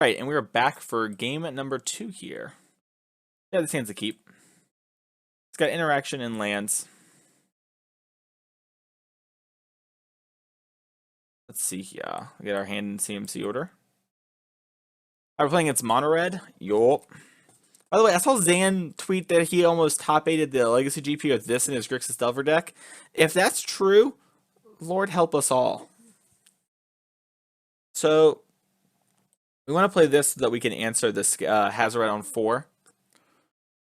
Right, and we're back for game number 2 here. Yeah, this hand's a keep. It's got interaction and lands. Let's see here. We get our hand in CMC order. We're playing against mono red. Yup. By the way, I saw Zan tweet that he almost top 8'd the Legacy GP with this in his Grixis Delver deck. If that's true, Lord help us all. So, we want to play this so that we can answer this Hazoret on 4.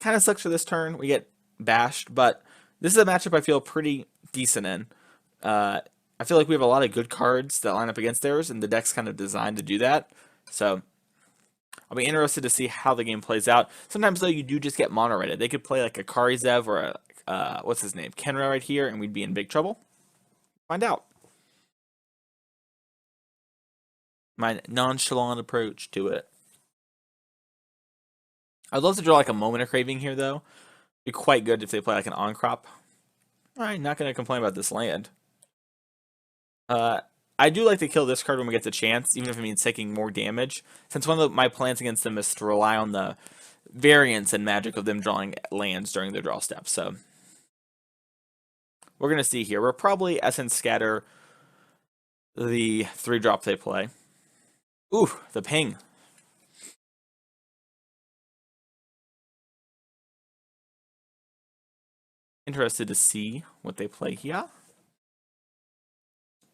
Kind of sucks for this turn. We get bashed, but this is a matchup I feel pretty decent in. I feel like we have a lot of good cards that line up against theirs, and the deck's kind of designed to do that. So, I'll be interested to see how the game plays out. Sometimes, though, you do just get mono-reded. They could play like a Karizev or a, what's his name, Kenra right here, and we'd be in big trouble. Find out. My nonchalant approach to it. I'd love to draw like a Moment of Craving here, though. Be quite good if they play like an on-crop. Alright, not going to complain about this land. I do like to kill this card when we get the chance, even if it means taking more damage, since one of my plans against them is to rely on the variance and magic of them drawing lands during their draw step. So we're going to see here. We're probably Essence Scatter the 3-drop they play. Ooh, the ping. Interested to see what they play here.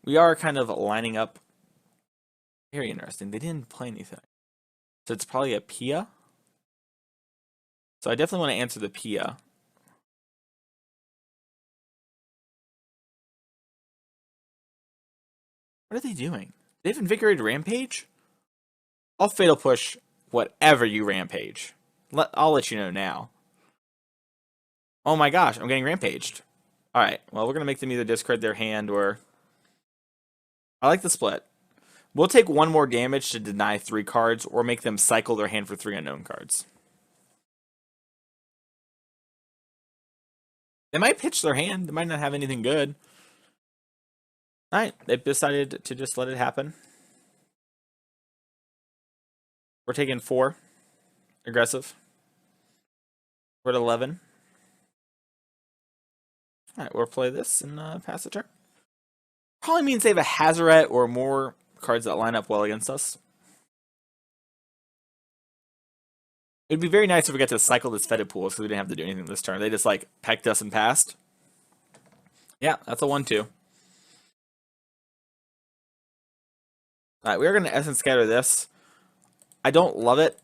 We are kind of lining up. Very interesting. They didn't play anything. So it's probably a Pia. So I definitely want to answer the Pia. What are they doing? They've invigorated Rampage? I'll Fatal Push whatever you Rampage. I'll let you know now. Oh my gosh, I'm getting Rampaged. Alright, well, we're going to make them either discard their hand or... I like the split. We'll take 1 more damage to deny 3 cards, or make them cycle their hand for 3 unknown cards. They might pitch their hand. They might not have anything good. Alright, they've decided to just let it happen. We're taking 4. Aggressive. We're at 11. Alright, we'll play this and pass the turn. Probably means they have a Hazoret or more cards that line up well against us. It'd be very nice if we got to cycle this Fetid Pools because we didn't have to do anything this turn. They just like pecked us and passed. Yeah, that's a 1-2. Alright, we're gonna Essence Scatter this. I don't love it,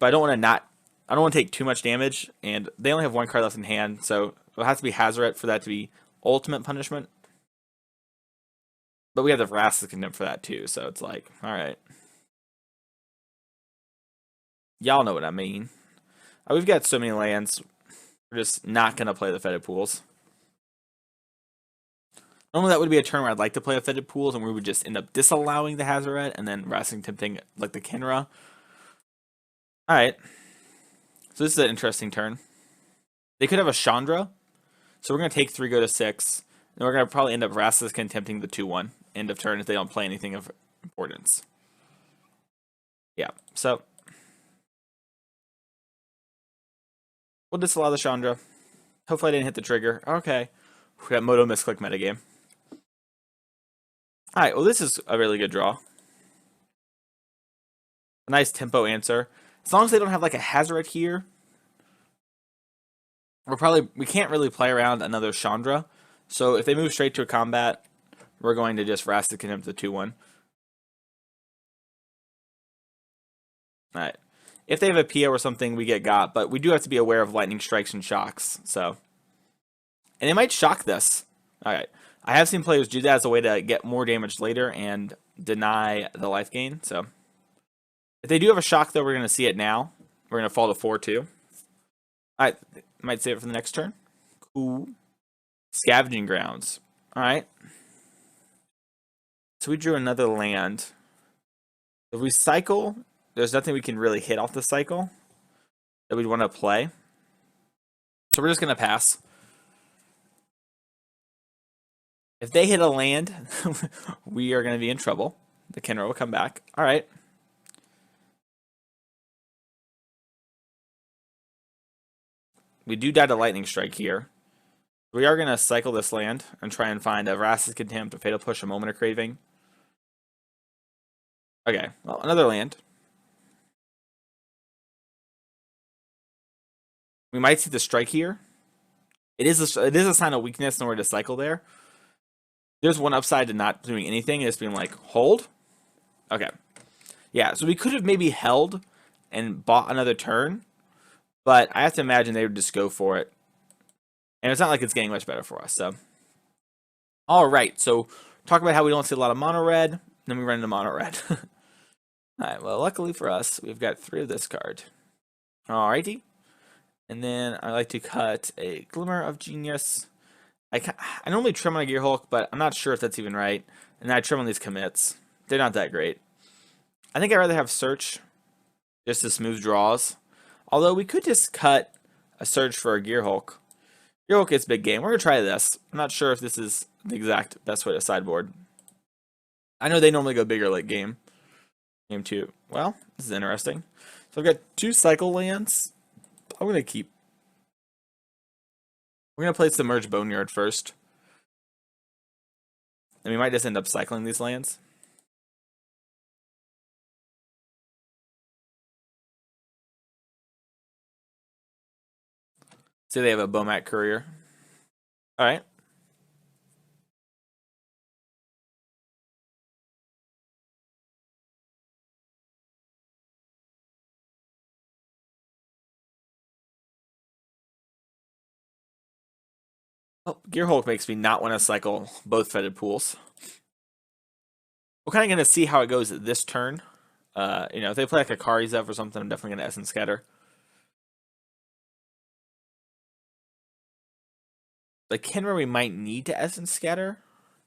but I don't want to take too much damage, and they only have 1 card left in hand, so it'll have to be Hazoret for that to be ultimate punishment. But we have the Vraska Contempt for that too, so it's like, alright. Y'all know what I mean. We've got so many lands. We're just not going to play the Fetid Pools. Normally that would be a turn where I'd like to play a Fetid Pools, and we would just end up disallowing the Hazoret and then Vraska Contempting like the Kenra. Alright. So this is an interesting turn. They could have a Chandra. So we're going to take 3, go to 6. And we're going to probably end up Vraska Contempting the 2-1. End of turn if they don't play anything of importance. Yeah, so we'll disallow the Chandra. Hopefully I didn't hit the trigger. Okay. We got Moto misclick metagame. Alright, well this is a really good draw. A nice tempo answer. As long as they don't have like a Hazoret here, we can't really play around another Chandra. So if they move straight to a combat, we're going to just Vraska Contempt the 2-1. Alright. If they have a Pia or something, we get got, but we do have to be aware of lightning strikes and shocks. So, and they might shock this. Alright. I have seen players do that as a way to get more damage later and deny the life gain. So, if they do have a shock, though, we're going to see it now. We're going to fall to 4-2. Alright. Might save it for the next turn. Cool. Scavenging Grounds. Alright. So we drew another land. If we cycle, there's nothing we can really hit off the cycle that we'd want to play. So we're just going to pass. If they hit a land, we are going to be in trouble. The Kenra will come back. Alright. We do die to Lightning Strike here. We are going to cycle this land and try and find a Vraska's Contempt, a Fatal Push, a Moment of Craving. Okay, well, another land. We might see the strike here. It is a sign of weakness in order to cycle there. There's one upside to not doing anything, and it's being like, hold. Okay. Yeah, so we could have maybe held and bought another turn, but I have to imagine they would just go for it. And it's not like it's getting much better for us, so. Alright, so talk about how we don't see a lot of mono red, then we run into mono red. Alright, well, luckily for us, we've got 3 of this card. Alrighty. And then I like to cut a Glimmer of Genius. I normally trim on a Gearhulk, but I'm not sure if that's even right. And I trim on these commits. They're not that great. I think I'd rather have Search, just to smooth draws. Although we could just cut a Search for a Gearhulk. Gearhulk is big game. We're going to try this. I'm not sure if this is the exact best way to sideboard. I know they normally go bigger late game. Game 2. Well, this is interesting. So I've got 2 cycle lands. I'm going to keep. We're going to play Submerged Boneyard first. And we might just end up cycling these lands. Say they have a Bomat Courier. Alright. Oh, Gearhulk makes me not want to cycle both Fetid Pools. We're kind of going to see how it goes this turn. If they play like a Karizev or something, I'm definitely going to Essence Scatter. The Kenra we might need to Essence Scatter.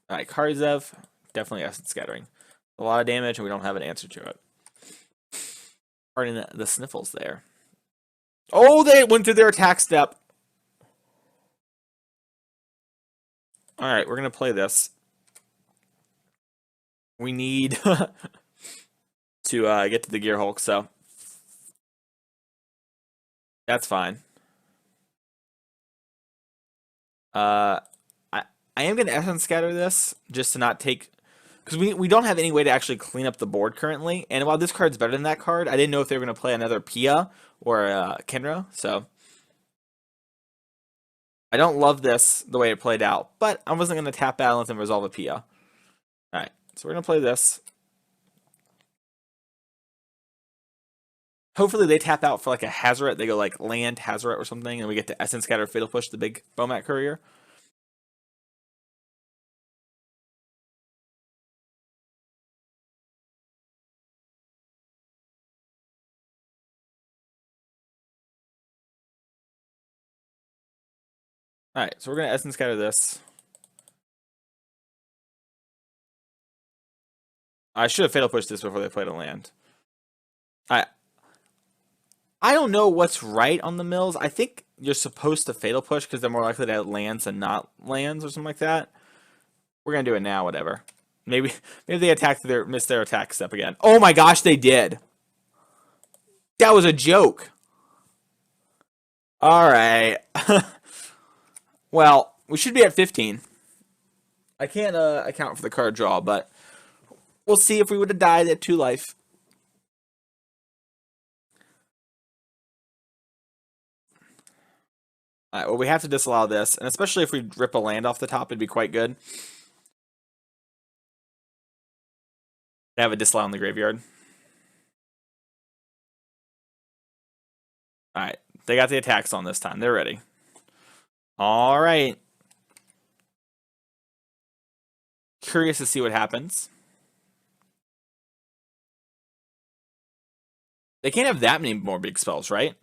Alright, Karizev, definitely Essence Scattering. A lot of damage and we don't have an answer to it. Pardon the sniffles there. Oh, they went through their attack step. Alright, we're going to play this. We need to get to the Gearhulk, so that's fine. I am going to Essence Scatter this, just to not take... Because we don't have any way to actually clean up the board currently, and while this card's better than that card, I didn't know if they were going to play another Pia or Kenra, so... I don't love this, the way it played out, but I wasn't going to tap balance and resolve a Pia. Alright, so we're going to play this. Hopefully they tap out for like a Hazoret. They go like land Hazoret or something, and we get to Essence Scatter, Fatal Push, the big Bomat Courier. Alright, so we're going to Essence Scatter this. I should have Fatal Pushed this before they played a land. I don't know what's right on the mills. I think you're supposed to Fatal Push because they're more likely to have lands than not lands or something like that. We're going to do it now, whatever. Maybe they missed their attack step again. Oh my gosh, they did. That was a joke. Alright. Well, we should be at 15. I can't account for the card draw, but we'll see if we would have died at 2 life. Alright, well, we have to disallow this, and especially if we rip a land off the top, it'd be quite good. They have a disallow in the graveyard. Alright, they got the attacks on this time. They're ready. Alright. Curious to see what happens. They can't have that many more big spells, right?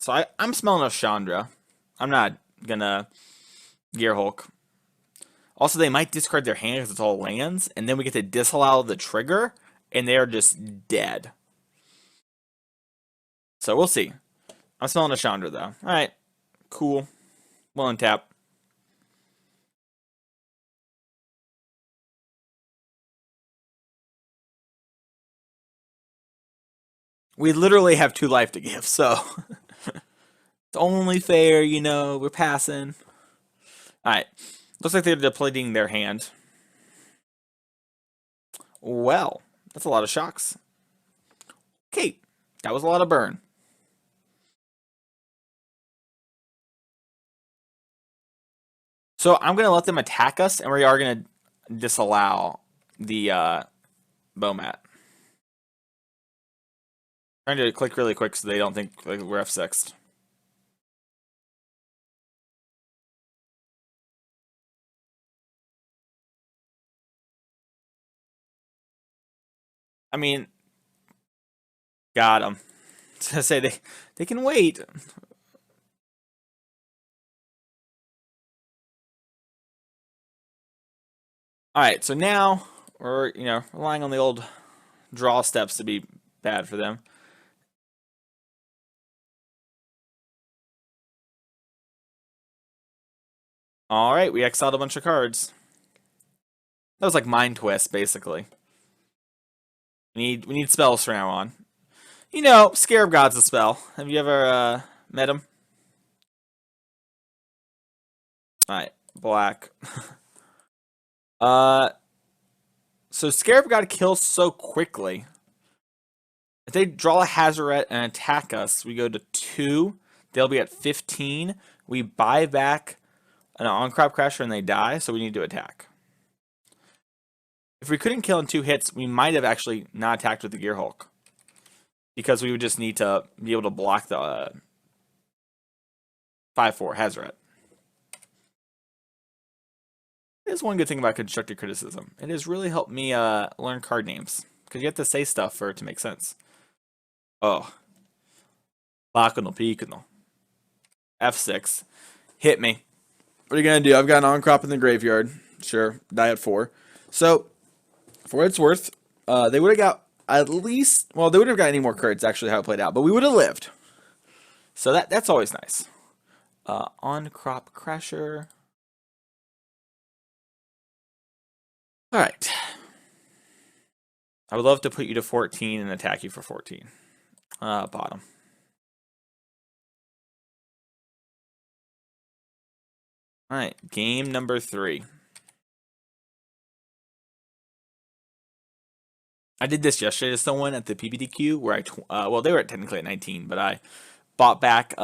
So I'm smelling a Chandra. I'm not gonna Gearhulk. Also, they might discard their hand because it's all lands, and then we get to disallow the trigger, and they are just dead. So we'll see. I'm smelling a Chandra, though. Alright. Cool. We'll untap. We literally have 2 life to give, so it's only fair, you know, we're passing. Alright, looks like they're depleting their hand. Well, that's a lot of shocks. Okay, that was a lot of burn. So I'm going to let them attack us, and we are going to disallow the Bomat. Trying to click really quick so they don't think like we're F6'd. I mean, got them. To say they can wait. All right, so now we're relying on the old draw steps to be bad for them. All right, we exiled a bunch of cards. That was like Mind Twist, basically. We need spells from now on. You know, Scarab God's a spell. Have you ever met him? Alright, black. So Scarab God kills so quickly. If they draw a Hazoret and attack us, we go to 2. They'll be at 15. We buy back an on-crop crasher and they die, so we need to attack. If we couldn't kill in 2 hits, we might have actually not attacked with the Gearhulk. Because we would just need to be able to block the 5/4 Hazoret. There's one good thing about constructive criticism. It has really helped me learn card names. Because you have to say stuff for it to make sense. Oh. Bacano Picano. F6. Hit me. What are you going to do? I've got an on-crop in the graveyard. Sure. Die at 4. So, for what it's worth, they would have got at least... Well, they wouldn't have got any more cards, actually, how it played out. But we would have lived. So that's always nice. On-crop crasher. Alright. I would love to put you to 14 and attack you for 14. Bottom. Alright, game number 3. I did this yesterday to someone at the PBDQ where well, they were technically at 19, but I bought back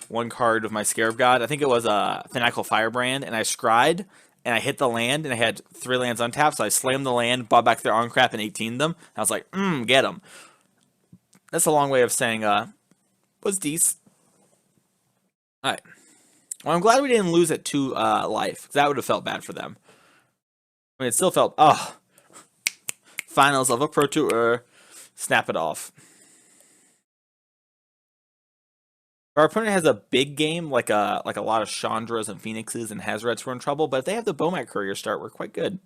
1 card of my Scarab God. I think it was a Fanatical Firebrand, and I scryed, and I hit the land, and I had 3 lands untapped, so I slammed the land, bought back their on-crap, and 18'd them. I was like, get them. That's a long way of saying, was decent. Alright. Well, I'm glad we didn't lose at 2 life, because that would have felt bad for them. I mean, it still felt, Finals of a Pro Tour. Snap it off. Our opponent has a big game, like a lot of Chandras and Phoenixes and Hazarets were in trouble, but if they have the Bomat Courier start, we're quite good.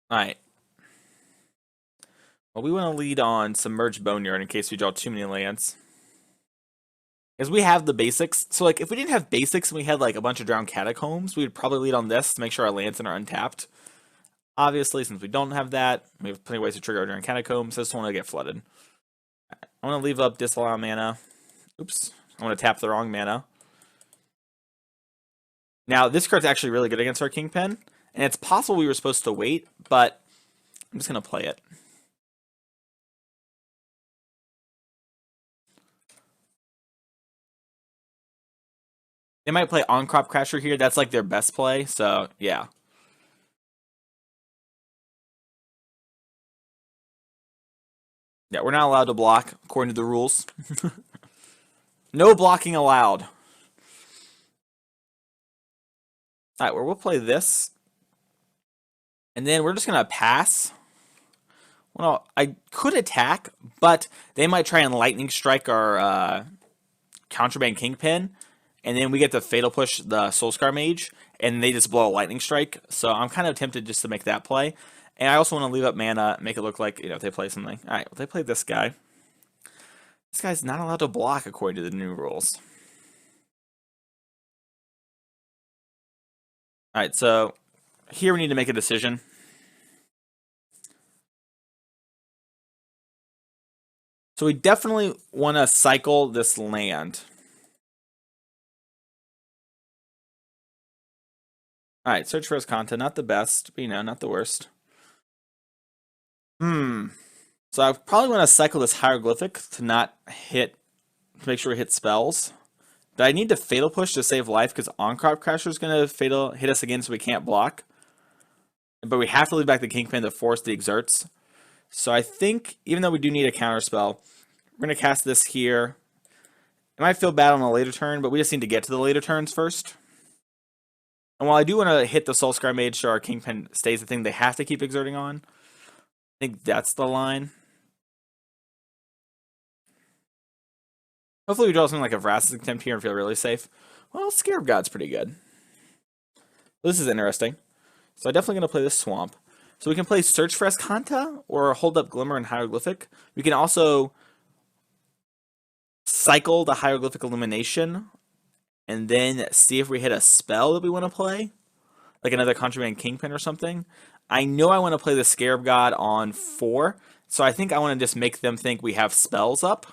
Alright. Well, we want to lead on Submerged Boneyard in case we draw too many lands. Because we have the basics. So, like, if we didn't have basics and we had, like, a bunch of Drowned Catacombs, we would probably lead on this to make sure our lands are untapped. Obviously, since we don't have that, we have plenty of ways to trigger our Drowned Catacombs. So I just want to get flooded. I want to leave up Disallow mana. Oops. I want to tap the wrong mana. Now, this card's actually really good against our Kingpin. And it's possible we were supposed to wait, but I'm just going to play it. They might play On-Crop Crasher here. That's like their best play, so yeah. Yeah, we're not allowed to block, according to the rules. No blocking allowed. Alright, well, we'll play this. And then we're just going to pass. Well, I could attack, but they might try and Lightning Strike our Contraband Kingpin. And then we get to Fatal Push the Soulscar Mage, and they just blow a Lightning Strike. So I'm kind of tempted just to make that play. And I also want to leave up mana, make it look like, if they play something. Alright, well, they play this guy. This guy's not allowed to block according to the new rules. Alright, so here we need to make a decision. So we definitely want to cycle this land. Alright, search for Azcanta. Not the best, but you know, not the worst. So I probably want to cycle this Hieroglyphic to not hit, to make sure we hit spells. But I need to Fatal Push to save life because On-Crop Crasher is going to hit us again so we can't block. But we have to leave back the Kingpin to force the Exerts. So I think, even though we do need a counter spell, we're going to cast this here. It might feel bad on a later turn, but we just need to get to the later turns first. And while I do want to hit the Soulscar Mage so our Kingpin stays the thing they have to keep exerting on, I think that's the line. Hopefully we draw something like a Vraska's Contempt here and feel really safe. Well, Scarab God's pretty good. This is interesting. So I'm definitely going to play this Swamp. So we can play Search for Azcanta or hold up Glimmer and Hieroglyphic. We can also cycle the Hieroglyphic Illumination and then see if we hit a spell that we want to play. Like another Contraband Kingpin or something. I know I want to play the Scarab God on 4. So I think I want to just make them think we have spells up.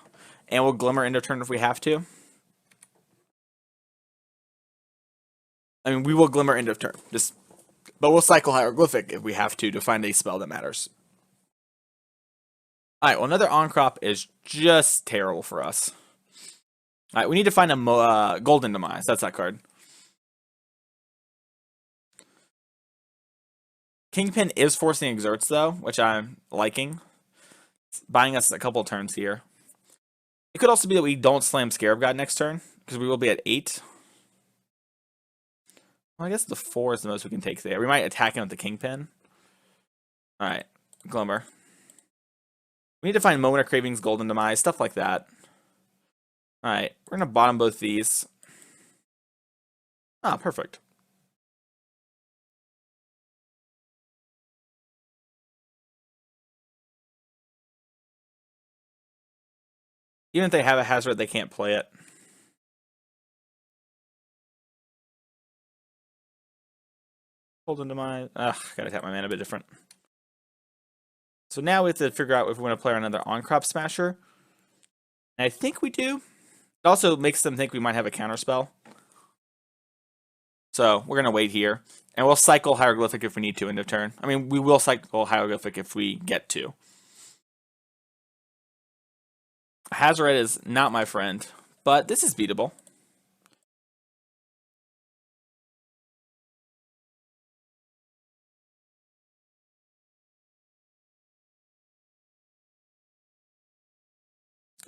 And we'll Glimmer end of turn if we have to. I mean, we will Glimmer end of turn. But we'll cycle Hieroglyphic if we have to find a spell that matters. Alright, well, another On-Crop is just terrible for us. Alright, we need to find a Golden Demise. That's that card. Kingpin is forcing Exerts, though, which I'm liking. It's buying us a couple turns here. It could also be that we don't slam Scarab God next turn, because we will be at 8. Well, I guess the 4 is the most we can take there. We might attack him with the Kingpin. Alright, Glimmer. We need to find Moment of Craving's Golden Demise, stuff like that. Alright, we're going to bottom both these. Ah, perfect. Even if they have a Hazard, they can't play it. Golden Demise. Ugh, gotta tap my mana a bit different. So now we have to figure out if we want to play another On-Crop Smasher. And I think we do. It also makes them think we might have a counterspell. So we're going to wait here. And we'll cycle Hieroglyphic if we need to end of turn. I mean, we will cycle Hieroglyphic if we get to. Hazoret is not my friend, but this is beatable.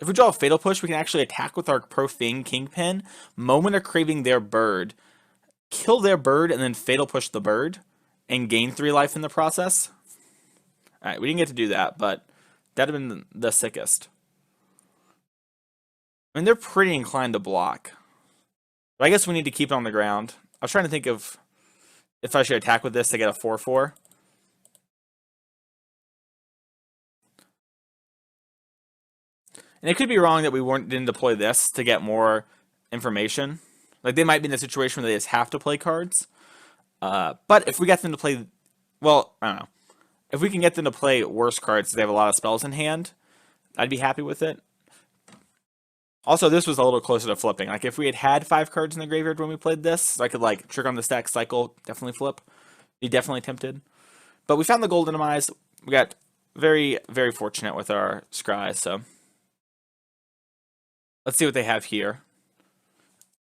If we draw a Fatal Push, we can actually attack with our Profane Kingpin, Moment of Craving their bird, kill their bird, and then Fatal Push the bird, and gain 3 life in the process. Alright, we didn't get to do that, but that'd have been the sickest. I mean, they're pretty inclined to block. But I guess we need to keep it on the ground. I was trying to think of if I should attack with this to get a 4/4. And it could be wrong that we didn't deploy this to get more information. Like, they might be in a situation where they just have to play cards. But if we get them to play... Well, I don't know. If we can get them to play worse cards because they have a lot of spells in hand, I'd be happy with it. Also, this was a little closer to flipping. Like, if we had 5 cards in the graveyard when we played this, so I could, like, trick on the stack, cycle, definitely flip. Be definitely tempted. But we found the Golden Demise. We got very, very fortunate with our scries, so... Let's see what they have here.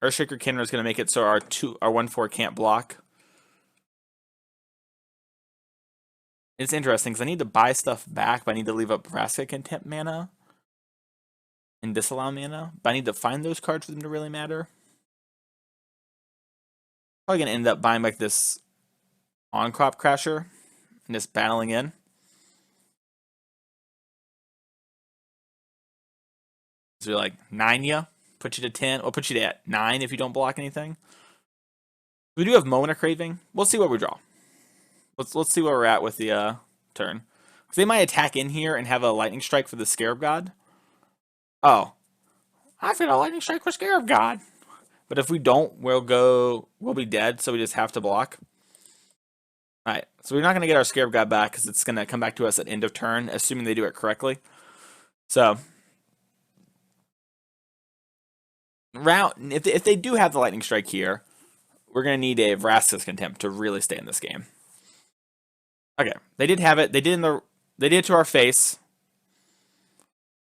Earthshaker Kinra is going to make it so our 1/4 can't block. It's interesting, because I need to buy stuff back, but I need to leave up Vraska Contempt mana. And Disallow mana, but I need to find those cards for them to really matter. Probably gonna end up buying like this On-Crop Crasher and just battling in. So you're like 9 ya, put you to 10, or put you to 9 if you don't block anything. We do have Moment of Craving. We'll see what we draw. Let's see where we're at with the turn. Because they might attack in here and have a Lightning Strike for the Scarab God. Oh, I feel a Lightning Strike for Scarab God. But if we don't, we'll be dead, so we just have to block. Alright, so we're not going to get our Scarab God back because it's going to come back to us at end of turn, assuming they do it correctly. So, if they do have the Lightning Strike here, we're going to need a Vraska's Contempt to really stay in this game. Okay, they did have it. They did it to our face.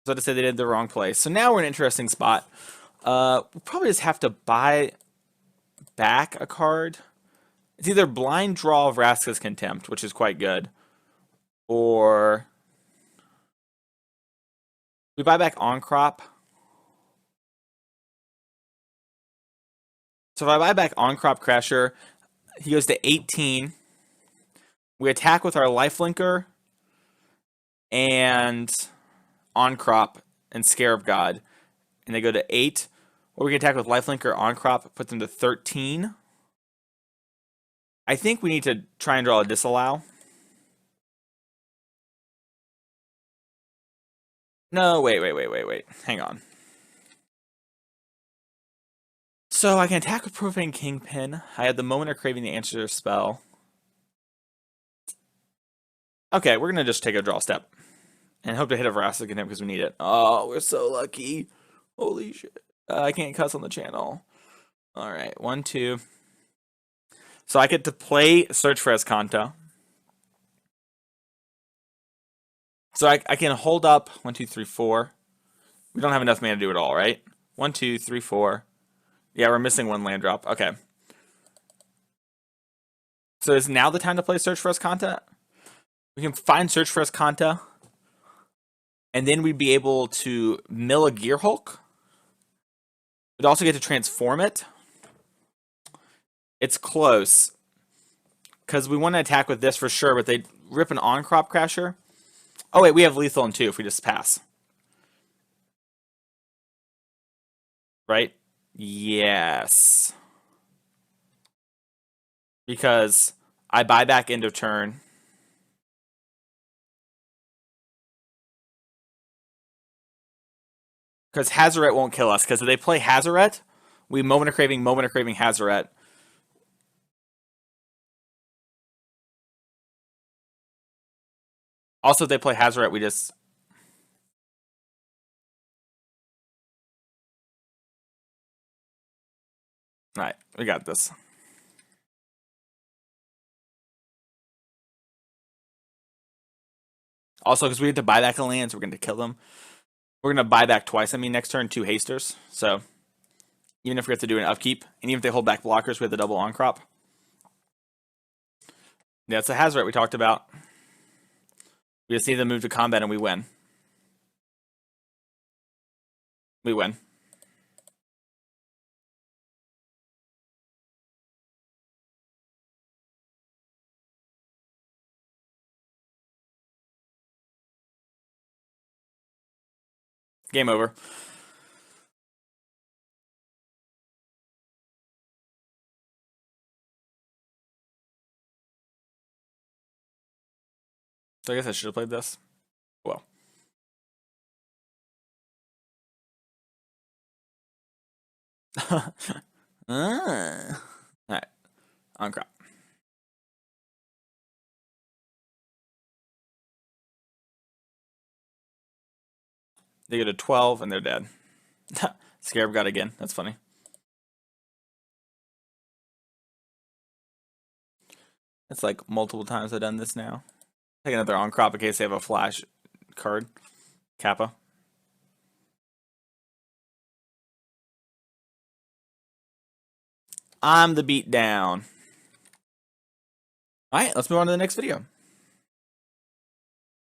So to say they did the wrong place. So now we're in an interesting spot. We'll probably just have to buy back a card. It's either blind draw Vraska's Contempt, which is quite good, or we buy back on crop. So if I buy back on crop Crasher, he goes to 18. We attack with our Lifelinker and on crop and Scarab God, and they go to 8. Or we can attack with Lifelinker on crop, put them to 13. I think we need to try and draw a Disallow. No, wait. Hang on. So I can attack with Profane Kingpin. I had the Moment of Craving the answer spell. Okay, we're going to just take a draw step. And hope to hit a Vraska Contempt because we need it. Oh, we're so lucky. Holy shit. I can't cuss on the channel. Alright, 1, 2. So I get to play Search for Azcanta. So I can hold up 1, 2, 3, 4. We don't have enough mana to do it all, right? 1, 2, 3, 4. Yeah, we're missing 1 land drop. Okay. So is now the time to play Search for Azcanta? We can find Search for Azcanta. And then we'd be able to mill a Gearhulk. We'd also get to transform it. It's close. Because we want to attack with this for sure, but they rip an on-crop Crasher. Oh wait, we have lethal in 2 if we just pass. Right? Yes. Because I buy back end of turn. Because Hazoret won't kill us. Because if they play Hazoret, we Moment of Craving Hazoret. Also, if they play Hazoret, we just... Alright, we got this. Also, because we had to buy back the lands, we're going to kill them. We're going to buy back twice. I mean, next turn, 2 hasters. So, even if we have to do an upkeep, and even if they hold back blockers, we have the double on crop. Yeah, it's a Hazoret we talked about. We just need to move to combat and we win. We win. Game over. So I guess I should have played this. Well. Alright. On crop. They go to 12 and they're dead. Scarab God again. That's funny. It's like multiple times I've done this now. Take another on crop in case they have a flash card. Kappa. I'm the beat down. Alright, let's move on to the next video.